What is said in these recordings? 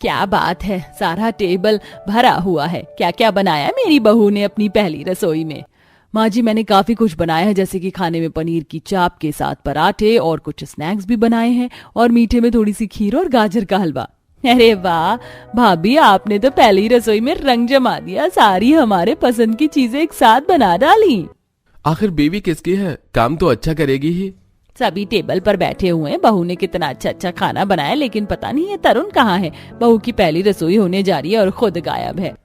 क्या बात है, सारा टेबल भरा हुआ है। क्या क्या बनाया है मेरी बहू ने अपनी पहली रसोई में? माँ जी, मैंने काफी कुछ बनाया है, जैसे कि खाने में पनीर की चाप के साथ पराठे और कुछ स्नैक्स भी बनाए हैं, और मीठे में थोड़ी सी खीर और गाजर का हलवा। अरे वाह भाभी, आपने तो पहली रसोई में रंग जमा दिया, सारी हमारे पसंद की चीजें एक साथ बना डाली। आखिर बीवी किसकी है, काम तो अच्छा करेगी ही। सभी टेबल पर बैठे हुए हैं, बहू ने कितना अच्छा अच्छा खाना बनाया, लेकिन पता नहीं है तरुण कहाँ है। बहू की पहली रसोई होने जा रही है और खुद गायब है।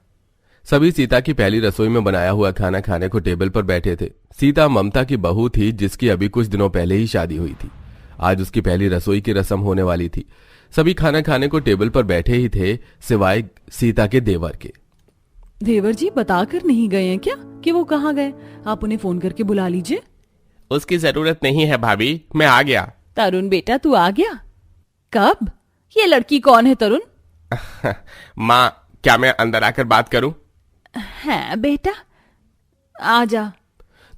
सभी सीता की पहली रसोई में बनाया हुआ खाना खाने को टेबल पर बैठे थे। सीता ममता की बहू थी, जिसकी अभी कुछ दिनों पहले ही शादी हुई थी। आज उसकी पहली रसोई की रस्म होने वाली थी। सभी खाना खाने को टेबल पर बैठे ही थे, सिवाय सीता के देवर के। देवर जी बताकर नहीं गए हैं क्या कि वो कहाँ गए? आप उन्हें फोन करके बुला लीजिए। उसकी जरूरत नहीं है भाभी, मैं आ गया। तरुण बेटा, तू आ गया? कब? ये लड़की कौन है तरुण? माँ, क्या मैं अंदर आकर बात करूं? है बेटा, आ जा।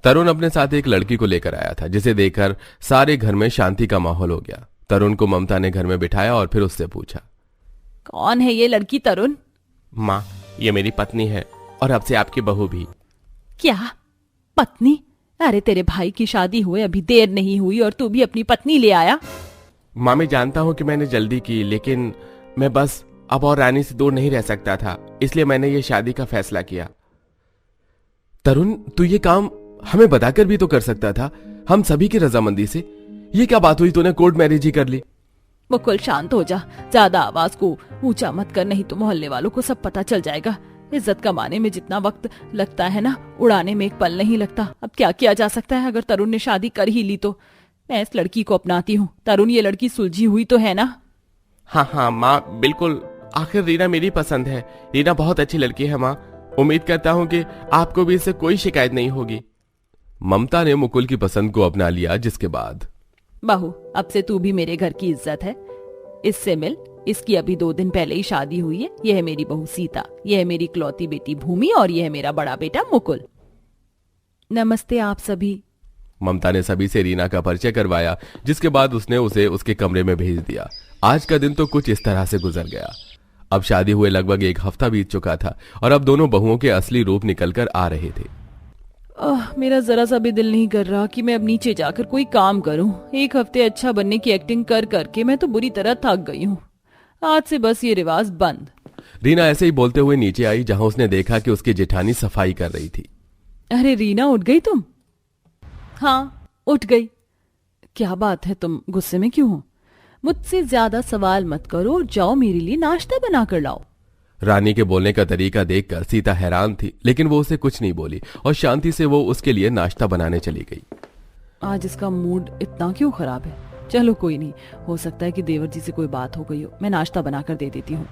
तरुण अपने साथ एक लड़की को लेकर आया था, जिसे देखकर सारे घर में शांति का माहौल हो गया। तरुण को ममता ने घर में बिठाया और फिर उससे पूछा, कौन है ये लड़की तरुण? माँ, ये मेरी पत्नी है और अब से आपकी बहू भी। क्या पत्नी? अरे तेरे भाई की शादी हुए अभी देर नहीं हुई और तू भी अपनी पत्नी ले आया? माँ, मैं जानता हूँ कि मैंने जल्दी की, लेकिन मैं बस अब और रानी से दूर नहीं रह सकता था, इसलिए मैंने ये शादी का फैसला किया। तरुण, तू ये काम हमें बताकर भी तो कर सकता था, हम सभी की रजामंदी से। ये क्या बात हुई, तूने कोर्ट मैरिज ही कर ली? मुकुल शांत हो जा, ज्यादा आवाज को ऊंचा मत कर, नहीं तो मोहल्ले वालों को सब पता चल जाएगा। इज्जत कमाने में जितना वक्त लगता है ना, उड़ाने में एक पल नहीं लगता। अब क्या किया जा सकता है? अगर तरुण ने शादी कर ही ली तो मैं इस लड़की को अपनाती हूँ। तरुण, ये लड़की सुलझी हुई तो है ना? हाँ हाँ माँ, बिल्कुल। आखिर रीना मेरी पसंद है। रीना बहुत अच्छी लड़की है माँ। उम्मीद करता हूँ कि आपको भी इससे कोई शिकायत नहीं होगी। ममता ने मुकुल की पसंद को अपना लिया, जिसके बाद बहू, अब से तू भी मेरे घर की इज्जत है। इससे मिल, इसकी अभी 2 दिन पहले ही शादी हुई है। यह है मेरी बहू सीता, यह है मेरी इकलौती बेटी भूमि और यह है मेरा बड़ा बेटा मुकुल। नमस्ते आप सभी। ममता ने सभी से रीना का परिचय करवाया, जिसके बाद उसने उसे उसके कमरे में भेज दिया। आज का दिन तो कुछ इस तरह से गुजर गया। अब शादी हुए लगभग 1 हफ्ता बीत चुका था और अब दोनों बहुओं के असली रूप निकलकर आ रहे थे। मेरा जरा सा भी दिल नहीं कर रहा कि मैं अब नीचे जाकर कोई काम करूं। 1 हफ्ते अच्छा बनने की एक्टिंग कर करके मैं तो बुरी तरह थक गई हूँ। आज से बस ये रिवाज बंद। रीना ऐसे ही बोलते हुए नीचे आई, जहां उसने देखा कि उसकी जेठानी सफाई कर रही थी। अरे रीना, उठ गई तुम? हाँ, उठ गई। क्या बात है, तुम गुस्से में क्यों हो? मुझसे ज्यादा सवाल मत करो और जाओ मेरे लिए नाश्ता बना कर लाओ। रानी के बोलने का तरीका देखकर सीता हैरान थी, लेकिन वो उसे कुछ नहीं बोली और शांति से वो उसके लिए नाश्ता बनाने चली गई। आज इसका मूड इतना क्यों खराब है? चलो कोई नहीं, हो सकता है कि देवर जी से कोई बात हो गई हो। मैं नाश्ता बनाकर दे देती हूँ।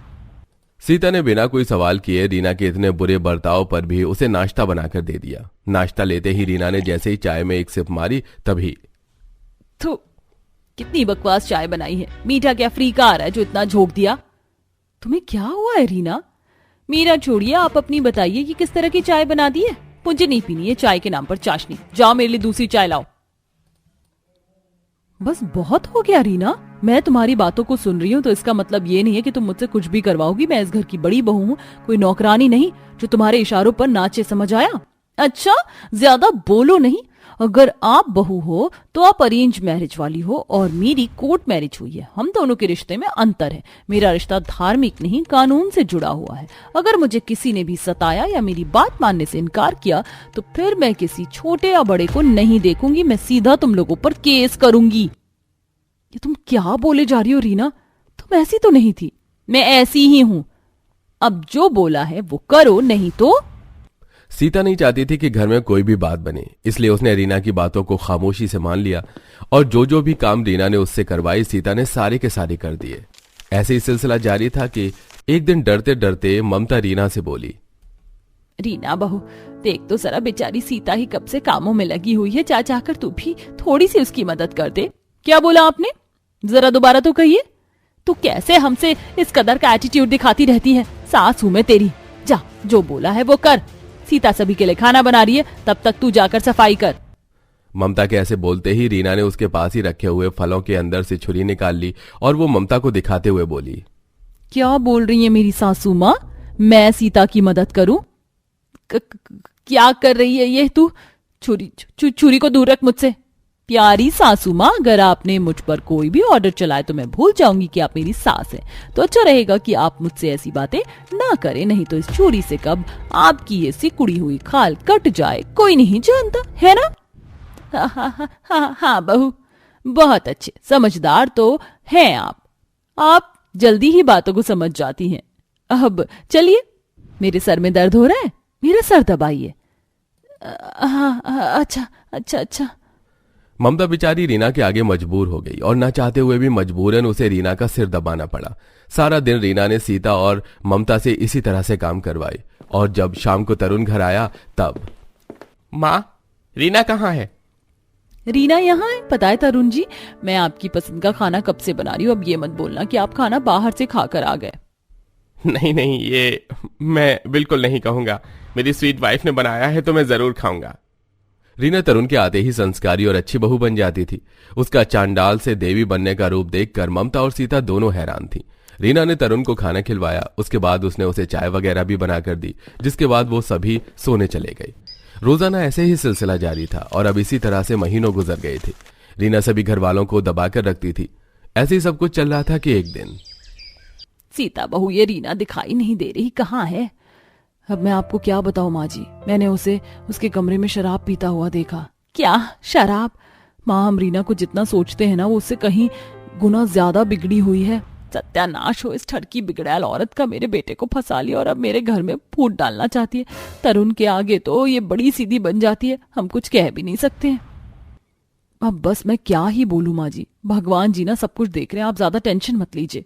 सीता ने बिना कोई सवाल किए रीना के इतने बुरे बर्ताव पर भी उसे नाश्ता बनाकर दे दिया। नाश्ता लेते ही रीना ने जैसे ही चाय में एक सिप मारी, तभी तो कितनी बकवास चाय बनाई है। मीठा क्या फ्री का आ रहा है जो इतना झोंक दिया? तुम्हें क्या हुआ है रीना? मेरा छोड़िए, आप अपनी बताइए कि किस तरह की चाय बना दी है। मुझे नहीं पीनी है चाय के नाम पर चाशनी। जाओ मेरे लिए दूसरी चाय लाओ। बस बहुत हो गया रीना। मैं तुम्हारी बातों को सुन रही हूँ तो इसका मतलब ये नहीं है कि तुम मुझसे कुछ भी करवाओगी। मैं इस घर की बड़ी बहू हूँ, कोई नौकरानी नहीं जो तुम्हारे इशारों पर नाचे, समझ आया? अच्छा, ज्यादा बोलो नहीं। अगर आप बहू हो तो आप अरेंज मैरिज वाली हो और मेरी कोर्ट मैरिज हुई है। हम दोनों के रिश्ते में अंतर है। मेरा रिश्ता धार्मिक नहीं, कानून से जुड़ा हुआ है। अगर मुझे किसी ने भी सताया या मेरी बात मानने से इनकार किया तो फिर मैं किसी छोटे या बड़े को नहीं देखूंगी। मैं सीधा तुम लोगों पर केस करूंगी। ये तुम क्या बोले जा रही हो रीना? तुम ऐसी तो नहीं थी। मैं ऐसी ही हूं। अब जो बोला है वो करो, नहीं तो। सीता नहीं चाहती थी कि घर में कोई भी बात बने, इसलिए उसने रीना की बातों को खामोशी से मान लिया और जो भी काम रीना ने उससे करवाई, सीता ने सारे के सारे कर दिए। ऐसे ही सिलसिला जारी था कि एक दिन डरते डरते ममता रीना से बोली, रीना बहू, देख तो जरा, बेचारी सीता ही कब से कामों में लगी हुई है। चाह कर तू भी थोड़ी सी उसकी मदद कर दे। क्या बोला आपने? जरा दोबारा तो कहिए। तू कैसे हमसे इस कदर का एटीट्यूड दिखाती रहती है? सास हूं मैं तेरी। जा, जो बोला है वो कर। सीता सभी के लिए खाना बना रही है, तब तक तू जाकर सफाई कर। ममता के ऐसे बोलते ही रीना ने उसके पास ही रखे हुए फलों के अंदर से छुरी निकाल ली और वो ममता को दिखाते हुए बोली, क्या बोल रही है मेरी सासू माँ? मैं सीता की मदद करूं? क्या कर रही है ये तू? छुरी को दूर रख मुझसे। प्यारी सासू माँ, अगर आपने मुझ पर कोई भी ऑर्डर चलाए तो मैं भूल जाऊंगी कि आप मेरी सास हैं। तो अच्छा रहेगा कि आप मुझसे ऐसी बातें ना करें, नहीं तो इस छुरी से कब आपकी ये सिकुड़ी हुई खाल कट जाए कोई नहीं जानता, है ना? हाँ बहू, बहुत अच्छे समझदार तो हैं आप जल्दी ही बातों को समझ जाती हैं। अब चलिए, मेरे सर में दर्द हो रहा है, मेरा सर दबाइए। हाँ अच्छा। ममता बेचारी रीना के आगे मजबूर हो गई और ना चाहते हुए भी मजबूरन उसे रीना का सिर दबाना पड़ा। सारा दिन रीना ने सीता और ममता से इसी तरह से काम करवाए और जब शाम को तरुण घर आया तब माँ, रीना कहाँ है? रीना यहाँ है, पता है तरुण जी, मैं आपकी पसंद का खाना कब से बना रही हूँ। अब ये मत बोलना कि आप खाना बाहर से खाकर आ गए। नहीं, ये मैं बिल्कुल नहीं कहूंगा। मेरी स्वीट वाइफ ने बनाया है तो मैं जरूर खाऊंगा। रीना तरुण के आते ही संस्कारी और अच्छी बहू बन जाती थी। उसका चांडाल से देवी बनने का रूप देखकर ममता और सीता दोनों हैरान थी। रीना ने तरुण को खाना खिलवाया, उसके बाद उसने उसे चाय वगैरह भी बनाकर दी, जिसके बाद वो सभी सोने चले गए। रोजाना ऐसे ही सिलसिला जारी था और अब इसी तरह से महीनों गुजर गए थे। रीना सभी घर वालों को दबाकर रखती थी। ऐसे ही सब कुछ चल रहा था कि एक दिन सीता बहू, ये रीना दिखाई नहीं दे रही, कहाँ है? अब मैं आपको क्या बताऊं माँ जी, मैंने उसे उसके कमरे में शराब पीता हुआ देखा। क्या शराब? माँ, हम रीना को जितना सोचते हैं ना, वो उससे कहीं गुना ज्यादा बिगड़ी हुई है। सत्यानाश हो इस ठड़की बिगड़ैल औरत का, मेरे बेटे को फंसा लिया और अब मेरे घर में फूट डालना चाहती है। तरुण के आगे तो ये बड़ी सीधी बन जाती है, हम कुछ कह भी नहीं सकते हैं। अब बस मैं क्या ही बोलूं माँ जी, भगवान जी ना सब कुछ देख रहे हैं, आप ज्यादा टेंशन मत लीजिए।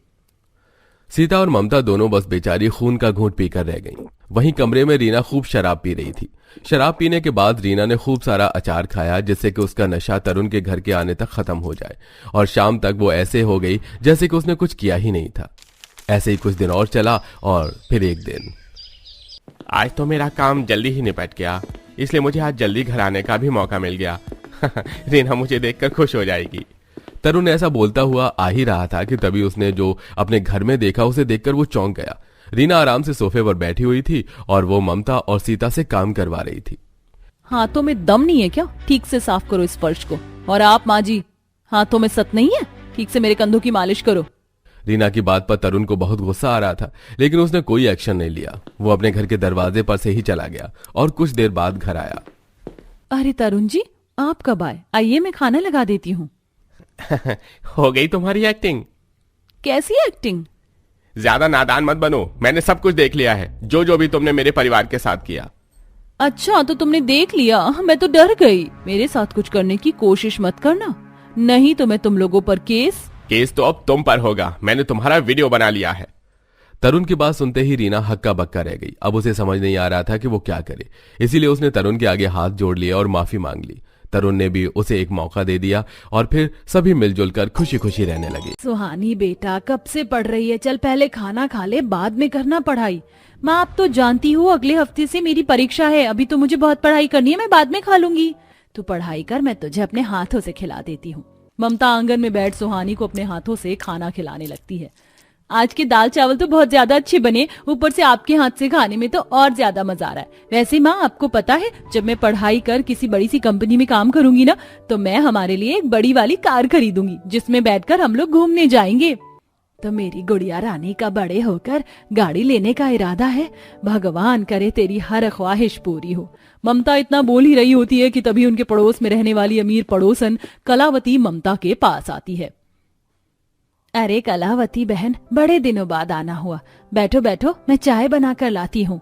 सीता और ममता दोनों बस बेचारी खून का घूंट पीकर रह गईं। वहीं कमरे में रीना खूब शराब पी रही थी। शराब पीने के बाद रीना ने खूब सारा अचार खाया, जिससे कि उसका नशा तरुण के घर के आने तक खत्म हो जाए और शाम तक वो ऐसे हो गई जैसे कि उसने कुछ किया ही नहीं था। ऐसे ही कुछ दिन और चला और फिर एक दिन आज तो मेरा काम जल्दी ही निपट गया, इसलिए मुझे आज जल्दी घर आने का भी मौका मिल गया। रीना मुझे देखकर खुश हो जाएगी। तरुण ऐसा बोलता हुआ आ ही रहा था कि तभी उसने जो अपने घर में देखा उसे देखकर वो चौंक गया। रीना आराम से सोफे पर बैठी हुई थी और वो ममता और सीता से काम करवा रही थी। हाथों में दम नहीं है क्या? ठीक से साफ करो इस फर्श को। और आप माँ जी, हाथों में सत नहीं है? ठीक से मेरे कंधों की मालिश करो। रीना की बात पर तरुण को बहुत गुस्सा आ रहा था, लेकिन उसने कोई एक्शन नहीं लिया। वो अपने घर के दरवाजे पर से ही चला गया और कुछ देर बाद घर आया। अरे तरुण जी, आप कब आए? आइए मैं खाना लगा देती हूँ। हो गई तुम्हारी एक्टिंग? कैसी एक्टिंग? ज्यादा नादान मत बनो, मैंने सब कुछ देख लिया है, जो भी तुमने मेरे परिवार के साथ किया। अच्छा, तो तुमने देख लिया? मैं तो डर गई। मेरे साथ कुछ करने की कोशिश मत करना, नहीं तो मैं तुम लोगों पर केस तो अब तुम पर होगा। मैंने तुम्हारा वीडियो बना लिया है। तरुण की बात सुनते ही रीना हक्का बक्का रह गई। अब उसे समझ नहीं आ रहा था कि वो क्या करे, इसीलिए उसने तरुण के आगे हाथ जोड़ लिया और माफी मांग ली। तरुण ने भी उसे एक मौका दे दिया और फिर सभी मिलजुल कर खुशी खुशी रहने लगे। सुहानी बेटा, कब से पढ़ रही है? चल पहले खाना खा ले, बाद में करना पढ़ाई। माँ, आप तो जानती हो अगले हफ्ते से मेरी परीक्षा है, अभी तो मुझे बहुत पढ़ाई करनी है, मैं बाद में खा लूंगी। तू पढ़ाई कर, मैं तुझे अपने हाथों से खिला देती हूँ। ममता आंगन में बैठ सुहानी को अपने हाथों से खाना खिलाने लगती है। आज के दाल चावल तो बहुत ज्यादा अच्छे बने, ऊपर से आपके हाथ से खाने में तो और ज्यादा मजा आ रहा है। वैसे माँ, आपको पता है, जब मैं पढ़ाई कर किसी बड़ी सी कंपनी में काम करूंगी ना, तो मैं हमारे लिए एक बड़ी वाली कार खरीदूंगी, जिसमें बैठकर हम लोग घूमने जाएंगे। तो मेरी गुड़िया रानी का बड़े होकर गाड़ी लेने का इरादा है। भगवान करे तेरी हर ख्वाहिश पूरी हो। ममता इतना बोल ही रही होती है कि तभी उनके पड़ोस में रहने वाली अमीर पड़ोसन कलावती ममता के पास आती है। अरे कलावती बहन, बड़े दिनों बाद आना हुआ, बैठो बैठो, मैं चाय बनाकर लाती हूँ।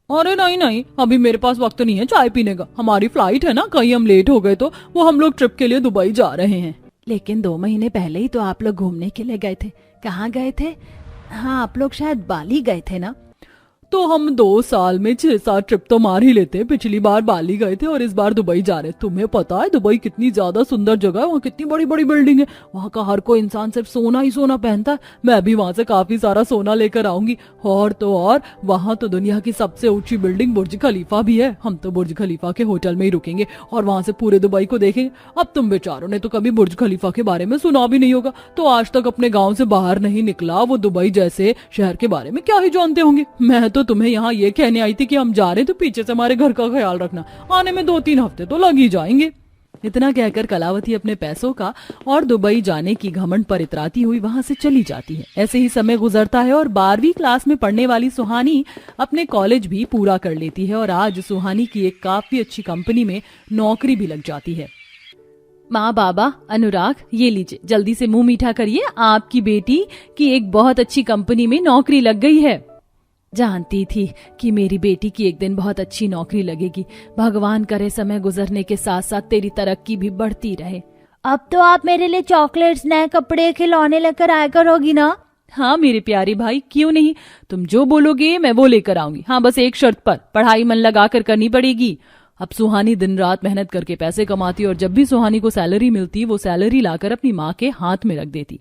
अरे नहीं, अभी मेरे पास वक्त नहीं है चाय पीने का, हमारी फ्लाइट है ना, कहीं हम लेट हो गए तो वो हम लोग ट्रिप के लिए दुबई जा रहे हैं। लेकिन 2 महीने पहले ही तो आप लोग घूमने के लिए गए थे, कहाँ गए थे? हाँ, आप लोग शायद बाली गए थे ना। तो हम 2 साल में 6-7 ट्रिप तो मार ही लेते हैं। पिछली बार बाली गए थे और इस बार दुबई जा रहे हैं। तुम्हें पता है दुबई कितनी ज्यादा सुंदर जगह है, वहाँ कितनी बड़ी बड़ी बिल्डिंग है, वहाँ का हर कोई इंसान सिर्फ सोना ही सोना पहनता है। मैं भी वहाँ से काफी सारा सोना लेकर आऊंगी। और तो और वहाँ तो दुनिया की सबसे ऊंची बिल्डिंग बुर्ज खलीफा भी है। हम तो बुर्ज खलीफा के होटल में ही रुकेंगे और वहाँ से पूरे दुबई को देखेंगे। अब तुम बेचारों ने तो कभी बुर्ज खलीफा के बारे में सुना भी नहीं होगा, तो आज तक अपने गाँव से बाहर नहीं निकला, वो दुबई जैसे शहर के बारे में क्या ही जानते होंगे। मैं तो तुम्हें यहाँ ये कहने आई थी कि हम जा रहे हैं तो पीछे से हमारे घर का ख्याल रखना, आने में 2-3 हफ्ते तो लग ही जाएंगे। इतना कहकर कलावती अपने पैसों का और दुबई जाने की घमंड पर इतराती हुई वहां से चली जाती है। ऐसे ही समय गुजरता है और 12वीं क्लास में पढ़ने वाली सुहानी अपने कॉलेज भी पूरा कर लेती है और आज सुहानी की एक काफी अच्छी कंपनी में नौकरी भी लग जाती है। माँ बाबा अनुराग, ये लीजिए, जल्दी से मुंह मीठा करिए, आपकी बेटी की एक बहुत अच्छी कंपनी में नौकरी लग गई है। जानती थी कि मेरी बेटी की एक दिन बहुत अच्छी नौकरी लगेगी। भगवान करे समय गुजरने के साथ साथ तेरी तरक्की भी बढ़ती रहे। अब तो आप मेरे लिए चॉकलेट्स, नए कपड़े, खिलौने लेकर आया करोगी ना? हाँ मेरे प्यारे भाई, क्यों नहीं, तुम जो बोलोगे मैं वो लेकर आऊंगी। हाँ बस एक शर्त पर, पढ़ाई मन लगाकर करनी पड़ेगी। अब सुहानी दिन रात मेहनत करके पैसे कमाती और जब भी सुहानी को सैलरी मिलती वो सैलरी लाकर अपनी माँ के हाथ में रख देती।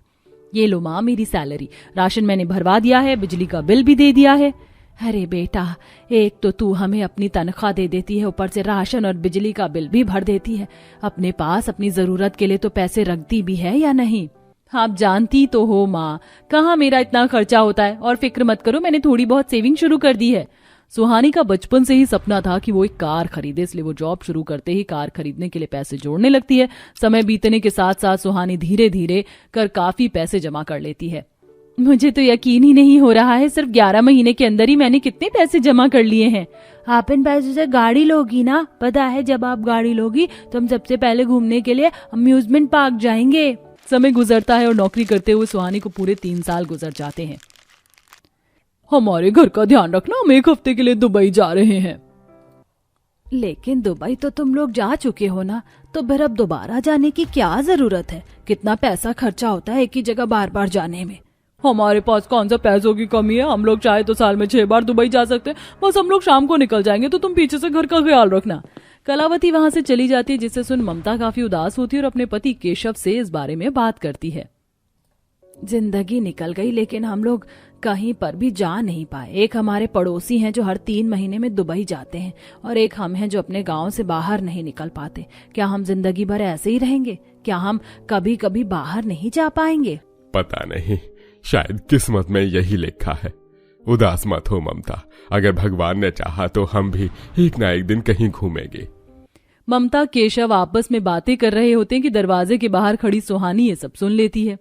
ये लो माँ मेरी सैलरी, राशन मैंने भरवा दिया है, बिजली का बिल भी दे दिया है। अरे बेटा, एक तो तू हमें अपनी तनख्वाह दे देती है, ऊपर से राशन और बिजली का बिल भी भर देती है। अपने पास अपनी जरूरत के लिए तो पैसे रखती भी है या नहीं? आप जानती तो हो माँ, कहाँ मेरा इतना खर्चा होता है। और फिक्र मत करो, मैंने थोड़ी बहुत सेविंग शुरू कर दी है। सुहानी का बचपन से ही सपना था कि वो एक कार खरीदे, इसलिए वो जॉब शुरू करते ही कार खरीदने के लिए पैसे जोड़ने लगती है। समय बीतने के साथ साथ सुहानी धीरे धीरे कर काफी पैसे जमा कर लेती है। मुझे तो यकीन ही नहीं हो रहा है, सिर्फ 11 महीने के अंदर ही मैंने कितने पैसे जमा कर लिए हैं। आप इन पैसों से गाड़ी लोगी ना? पता है जब आप गाड़ी लोगी तो हम सबसे पहले घूमने के लिए अम्यूजमेंट पार्क जाएंगे। समय गुजरता है और नौकरी करते हुए सुहानी को पूरे 3 साल गुजर जाते हैं। हमारे घर का ध्यान रखना, हम 1 हफ्ते के लिए दुबई जा रहे हैं। लेकिन दुबई तो तुम लोग जा चुके हो ना, तो फिर अब दोबारा जाने की क्या जरूरत है? कितना पैसा खर्चा होता है एक ही जगह बार बार जाने में। हमारे पास कौन सा पैसों की कमी है, हम लोग चाहे तो साल में 6 बार दुबई जा सकते हैं। बस हम लोग शाम को निकल जाएंगे, तो तुम पीछे से घर का ख्याल रखना। कलावती वहां से चली जाती है, जिसे सुन ममता काफी उदास होती है और अपने पति केशव से इस बारे में बात करती है। जिंदगी निकल गई लेकिन हम लोग कहीं पर भी जा नहीं पाए। एक हमारे पड़ोसी हैं जो हर 3 महीने में दुबई जाते हैं और एक हम हैं जो अपने गांव से बाहर नहीं निकल पाते। क्या हम जिंदगी भर ऐसे ही रहेंगे? क्या हम कभी कभी बाहर नहीं जा पाएंगे? पता नहीं, शायद किस्मत में यही लिखा है। उदास मत हो ममता, अगर भगवान ने चाहा तो हम भी एक ना एक दिन कहीं घूमेंगे। ममता केशव आपस में बातें कर रहे होते हैं कि दरवाजे के बाहर खड़ी सुहानी ये सब सुन लेती है।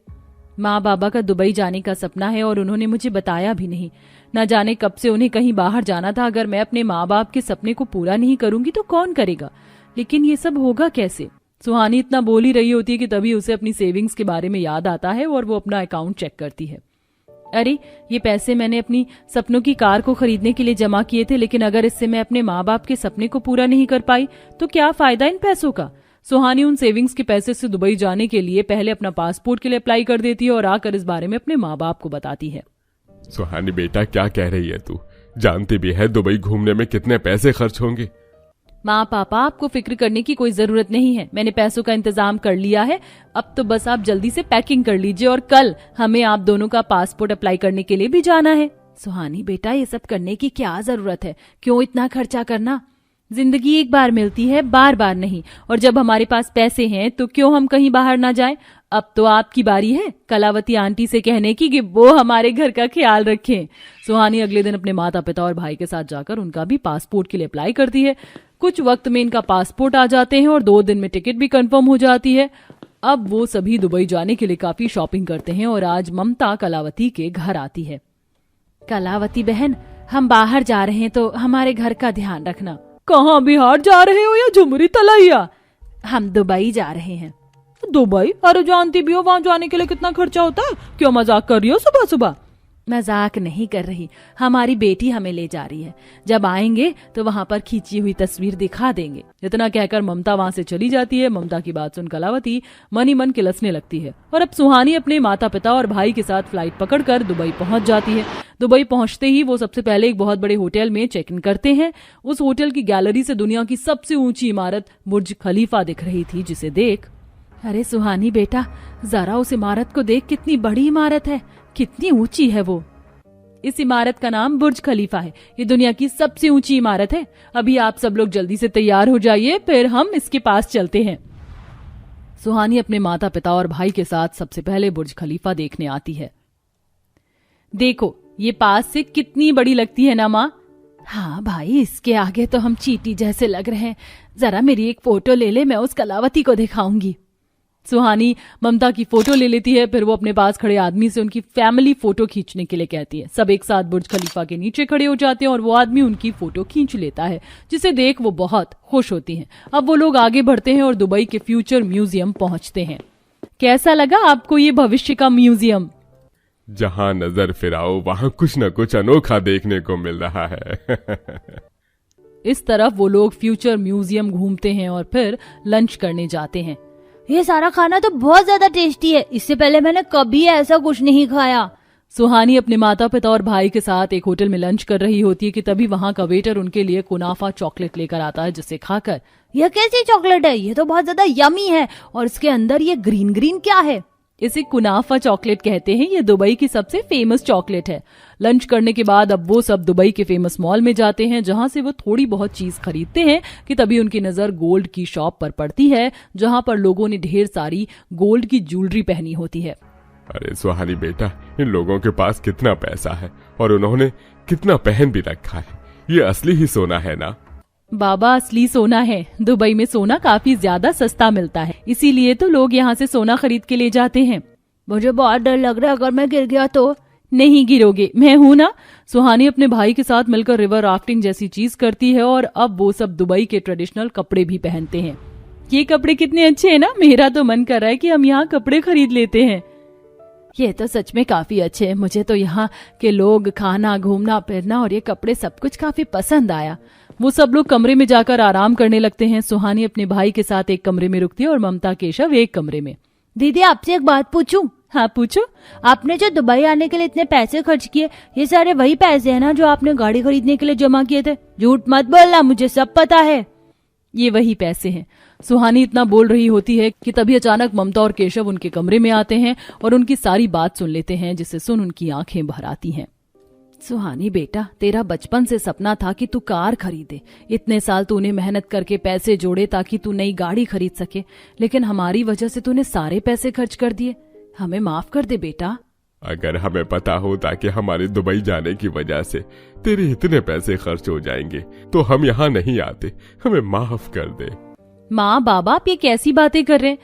माँ बाबा का दुबई जाने का सपना है और उन्होंने मुझे बताया भी नहीं। न जाने कब से उन्हें कहीं बाहर जाना था। अगर मैं अपने माँ बाप के सपने को पूरा नहीं करूंगी तो कौन करेगा? लेकिन ये सब होगा कैसे? सुहानी इतना बोल ही रही होती है कि तभी उसे अपनी सेविंग्स के बारे में याद आता है और वो अपना अकाउंट चेक करती है। अरे, ये पैसे मैंने अपनी सपनों की कार को खरीदने के लिए जमा किए थे, लेकिन अगर इससे मैं अपने माँ बाप के सपने को पूरा नहीं कर पाई तो क्या फायदा इन पैसों का? सुहानी उन सेविंग्स के पैसे से दुबई जाने के लिए पहले अपना पासपोर्ट के लिए अप्लाई कर देती है और आकर इस बारे में अपने माँ बाप को बताती है। सुहानी बेटा, क्या कह रही है तू? जानती भी है दुबई घूमने में कितने पैसे खर्च होंगे। माँ पापा, आपको फिक्र करने की कोई जरूरत नहीं है, मैंने पैसों का इंतजाम कर लिया है। अब तो बस आप जल्दी से पैकिंग कर लीजिए और कल हमें आप दोनों का पासपोर्ट अप्लाई करने के लिए भी जाना है। सुहानी बेटा, ये सब करने की क्या जरूरत है? क्यों इतना खर्चा करना? जिंदगी एक बार मिलती है, बार बार नहीं। और जब हमारे पास पैसे हैं तो क्यों हम कहीं बाहर ना जाएं? अब तो आपकी बारी है कलावती आंटी से कहने की कि वो हमारे घर का ख्याल रखें। सुहानी अगले दिन अपने माता पिता और भाई के साथ जाकर उनका भी पासपोर्ट के लिए अप्लाई करती है। कुछ वक्त में इनका पासपोर्ट आ जाते हैं और 2 दिन में टिकट भी कंफर्म हो जाती है। अब वो सभी दुबई जाने के लिए काफी शॉपिंग करते हैं और आज ममता कलावती के घर आती है। कलावती बहन, हम बाहर जा रहे हैं तो हमारे घर का ध्यान रखना। कहाँ, बिहार जा रहे हो या झुमरी तलैया? हम दुबई जा रहे हैं। दुबई? अरे जानती भी हो वहां जाने के लिए कितना खर्चा होता है। क्यों मजाक कर रही हो सुबह सुबह? मजाक नहीं कर रही, हमारी बेटी हमें ले जा रही है। जब आएंगे तो वहां पर खींची हुई तस्वीर दिखा देंगे। इतना कहकर ममता वहां से चली जाती है। ममता की बात सुन कलावती मन ही मन किलसने लगती है और अब सुहानी अपने माता पिता और भाई के साथ फ्लाइट पकड़कर दुबई पहुंच जाती है। दुबई पहुंचते ही वो सबसे पहले एक बहुत बड़े होटल में चेक इन करते हैं। उस होटल की गैलरी से दुनिया की सबसे ऊंची इमारत बुर्ज खलीफा दिख रही थी, जिसे देख, अरे सुहानी बेटा, जरा उस इमारत को देख, कितनी बड़ी इमारत है, कितनी ऊंची है वो। इस इमारत का नाम बुर्ज खलीफा है। ये दुनिया की सबसे ऊंची इमारत है। अभी आप सब लोग जल्दी से तैयार हो जाइए, फिर हम इसके पास चलते हैं। सुहानी अपने माता पिता और भाई के साथ सबसे पहले बुर्ज खलीफा देखने आती है। देखो, ये पास से कितनी बड़ी लगती है ना माँ? हाँ भाई, इसके आगे तो हम चींटी जैसे लग रहे हैं। जरा मेरी एक फोटो ले ले, मैं उस कलावती को दिखाऊंगी। सुहानी ममता की फोटो ले लेती है, फिर वो अपने पास खड़े आदमी से उनकी फैमिली फोटो खींचने के लिए कहती है। सब एक साथ बुर्ज खलीफा के नीचे खड़े हो जाते हैं और वो आदमी उनकी फोटो खींच लेता है, जिसे देख वो बहुत खुश होती हैं। अब वो लोग आगे बढ़ते हैं और दुबई के फ्यूचर म्यूजियम पहुंचते हैं। कैसा लगा आपको ये भविष्य का म्यूजियम? जहां नजर फिराओ वहां कुछ न कुछ अनोखा देखने को मिल रहा है। इस तरफ वो लोग फ्यूचर म्यूजियम घूमते हैं और फिर लंच करने जाते हैं। ये सारा खाना तो बहुत ज्यादा टेस्टी है, इससे पहले मैंने कभी ऐसा कुछ नहीं खाया। सुहानी अपने माता पिता और भाई के साथ एक होटल में लंच कर रही होती है कि तभी वहां का वेटर उनके लिए कुनाफा चॉकलेट लेकर आता है, जिसे खाकर, यह कैसी चॉकलेट है? ये तो बहुत ज्यादा यमी है, और इसके अंदर ये ग्रीन ग्रीन क्या है? इसे कुनाफा चॉकलेट कहते हैं। ये दुबई की सबसे फेमस चॉकलेट है। लंच करने के बाद अब वो सब दुबई के फेमस मॉल में जाते हैं, जहां से वो थोड़ी बहुत चीज खरीदते हैं कि तभी उनकी नजर गोल्ड की शॉप पर पड़ती है, जहां पर लोगों ने ढेर सारी गोल्ड की ज्वेलरी पहनी होती है। अरे सुहानी बेटा, इन लोगों के पास कितना पैसा है और उन्होंने कितना पहन भी रखा है। ये असली ही सोना है ना? बाबा, असली सोना है। दुबई में सोना काफी ज्यादा सस्ता मिलता है, इसीलिए तो लोग यहाँ से सोना खरीद के ले जाते हैं। मुझे बहुत डर लग रहा है, अगर मैं गिर गया तो? नहीं गिरोगे, मैं हूं ना। सुहानी अपने भाई के साथ मिलकर रिवर राफ्टिंग जैसी चीज करती है और अब वो सब दुबई के ट्रेडिशनल कपड़े भी पहनते हैं। ये कपड़े कितने अच्छे हैं ना, मेरा तो मन कर रहा है कि हम यहाँ कपड़े खरीद लेते हैं। ये तो सच में काफी अच्छे हैं। मुझे तो यहाँ के लोग, खाना, घूमना फिरना और ये कपड़े सब कुछ काफी पसंद आया। वो सब लोग कमरे में जाकर आराम करने लगते हैं। सुहानी अपने भाई के साथ एक कमरे में रुकती है और ममता, केशव एक कमरे में। दीदी, आपसे एक बात पूछूं? हाँ पूछो। आपने जो दुबई आने के लिए इतने पैसे खर्च किए, ये सारे वही पैसे हैं ना जो आपने गाड़ी खरीदने के लिए जमा किए थे? झूठ मत बोलना, मुझे सब पता है। ये वही पैसे हैं। सुहानी इतना बोल रही होती है कि तभी अचानक ममता और केशव उनके कमरे में आते हैं और उनकी सारी बात सुन लेते हैं, जिसे सुन उनकी आंखें भर आती हैं। सुहानी बेटा, तेरा बचपन से सपना था कि तू कार खरीदे। इतने साल तूने मेहनत करके पैसे जोड़े ताकि तू नई गाड़ी खरीद सके, लेकिन हमारी वजह से तूने सारे पैसे खर्च कर दिए। हमें माफ कर दे बेटा। अगर हमें पता होता कि हमारे दुबई जाने की वजह से तेरे इतने पैसे खर्च हो जाएंगे तो हम यहाँ नहीं आते। हमें माफ कर दे। माँ, बाबा, आप ये कैसी बातें कर रहे हैं?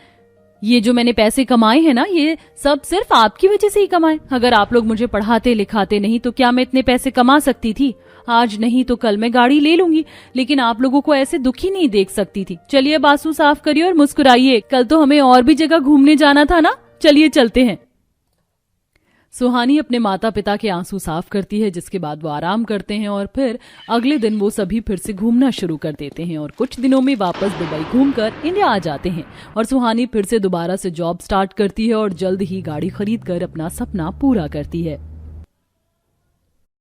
ये जो मैंने पैसे कमाए हैं ना, ये सब सिर्फ आपकी वजह से ही कमाए। अगर आप लोग मुझे पढ़ाते लिखाते नहीं तो क्या मैं इतने पैसे कमा सकती थी? आज नहीं तो कल मैं गाड़ी ले लूंगी, लेकिन आप लोगों को ऐसे दुखी नहीं देख सकती थी। चलिए अब आंसू साफ करिए और मुस्कुराइए। कल तो हमें और भी जगह घूमने जाना था ना, चलिए चलते हैं। सुहानी अपने माता पिता के आंसू साफ करती है, जिसके बाद वो आराम करते हैं और फिर अगले दिन वो सभी फिर से घूमना शुरू कर देते हैं और कुछ दिनों में वापस दुबई घूमकर इंडिया आ जाते हैं। और सुहानी फिर से दोबारा से जॉब स्टार्ट करती है और जल्द ही गाड़ी खरीद कर अपना सपना पूरा करती है।